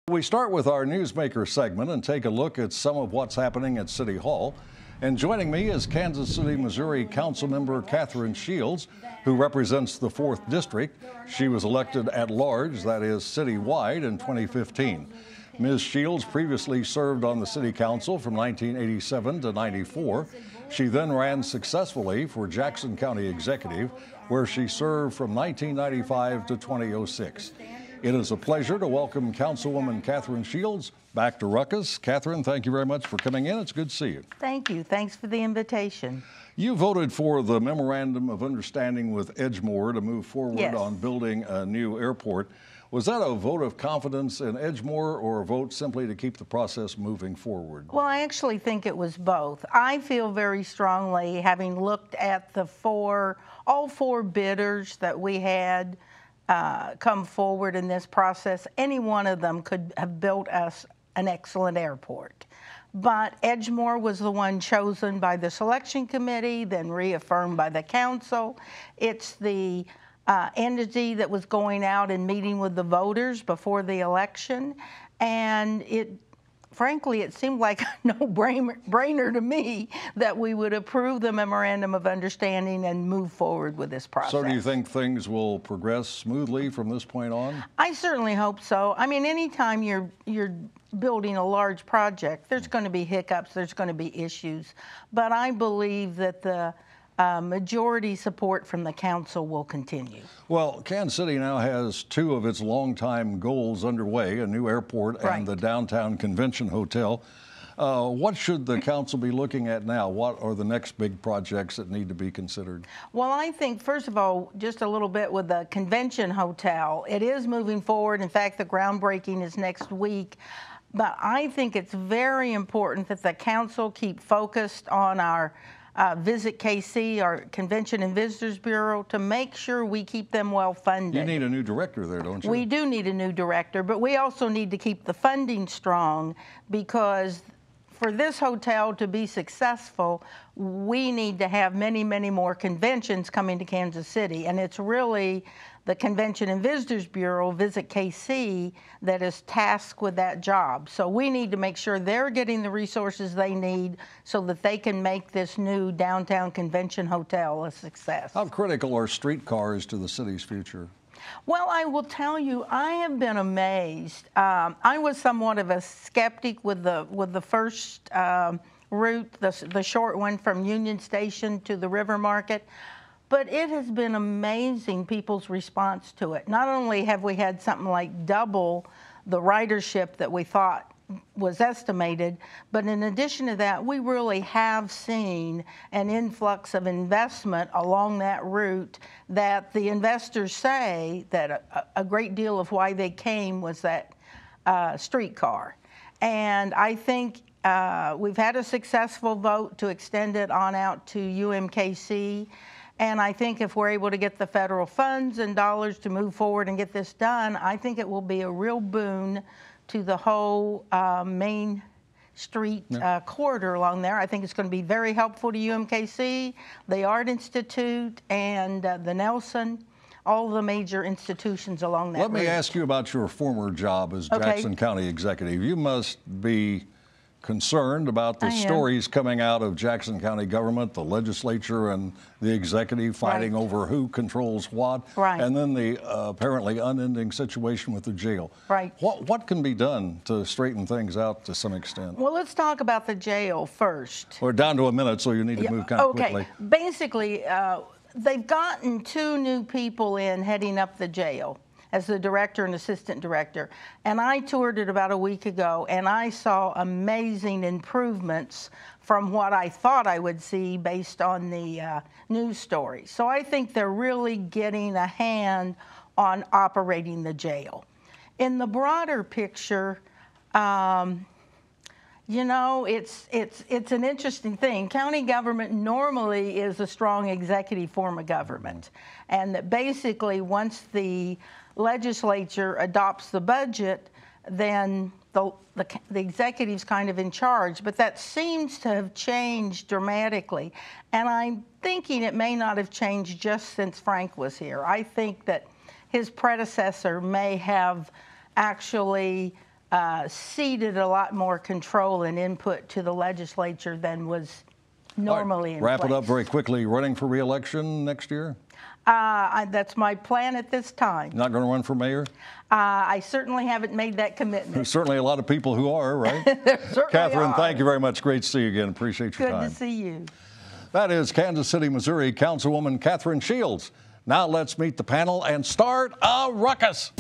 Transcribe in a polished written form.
We start with our Newsmaker segment and take a look at some of what's happening at City Hall. And joining me is Kansas City, Missouri Councilmember Catherine Shields, who represents the 4th District. She was elected at large, that is citywide, in 2015. Ms. Shields previously served on the City Council from 1987 to 94. She then ran successfully for Jackson County Executive, where she served from 1995 to 2006. It is a pleasure to welcome Councilwoman Catherine Shields back to Ruckus. Catherine, thank you very much for coming in. It's good to see you. Thank you. Thanks for the invitation. You voted for the Memorandum of Understanding with Edgemoor to move forward on building a new airport. Was that a vote of confidence in Edgemoor or a vote simply to keep the process moving forward? Well, I actually think it was both. I feel very strongly, having looked at all four bidders that we had come forward in this process, any one of them could have built us an excellent airport. But Edgemoor was the one chosen by the selection committee, then reaffirmed by the council. It's the entity that was going out and meeting with the voters before the election. And frankly, it seemed like a no-brainer to me that we would approve the Memorandum of Understanding and move forward with this process. So do you think things will progress smoothly from this point on? I certainly hope so. I mean, anytime you're building a large project, there's going to be hiccups, there's going to be issues. But I believe that the majority support from the council will continue. Well, Kansas City now has two of its longtime goals underway, a new airport and the downtown convention hotel. What should the council be looking at now? What are the next big projects that need to be considered? Well, I think, first of all, just a little bit with the convention hotel. It is moving forward. In fact, the groundbreaking is next week. But I think it's very important that the council keep focused on our Visit KC, our Convention and Visitors Bureau, to make sure we keep them well funded. You need a new director there, don't you? We do need a new director, but we also need to keep the funding strong, because for this hotel to be successful, we need to have many, many more conventions coming to Kansas City. And it's really the Convention and Visitors Bureau, Visit KC, that is tasked with that job. So we need to make sure they're getting the resources they need so that they can make this new downtown convention hotel a success. How critical are streetcars to the city's future? Well, I will tell you, I have been amazed. I was somewhat of a skeptic with the first route, the short one from Union Station to the River Market. But it has been amazing, people's response to it. Not only have we had something like double the ridership that we thought was estimated, but in addition to that, we really have seen an influx of investment along that route that the investors say that a great deal of why they came was that streetcar. And I think we've had a successful vote to extend it on out to UMKC. And I think if we're able to get the federal funds and dollars to move forward and get this done, I think it will be a real boon to the whole Main Street corridor along there. I think it's going to be very helpful to UMKC, the Art Institute, and the Nelson, all the major institutions along that route. Let me ask you about your former job as Jackson County Executive. You must be concerned about the stories coming out of Jackson County government, the legislature and the executive fighting over who controls what, and then the apparently unending situation with the jail. What can be done to straighten things out to some extent? Well, let's talk about the jail first. We're down to a minute, so you need to move kind of quickly. Basically, they've gotten 2 new people in heading up the jail as the director and assistant director. And I toured it about a week ago, and I saw amazing improvements from what I thought I would see based on the news stories. So I think they're really getting a hand on operating the jail. In the broader picture, you know, it's an interesting thing. County government normally is a strong executive form of government. And that basically once the legislature adopts the budget, then the executive's kind of in charge. But that seems to have changed dramatically. And I'm thinking it may not have changed just since Frank was here. I think that his predecessor may have actually ceded a lot more control and input to the legislature than was normally in Wrap place. it up very quickly. Running for re-election next year? That's my plan at this time. Not going to run for mayor? I certainly haven't made that commitment. There's certainly a lot of people who are, right? There certainly Catherine, are. thank you very much. Great to see you again. Appreciate your Good time. to see you. That is Kansas City, Missouri Councilwoman Catherine Shields. Now let's meet the panel and start a ruckus.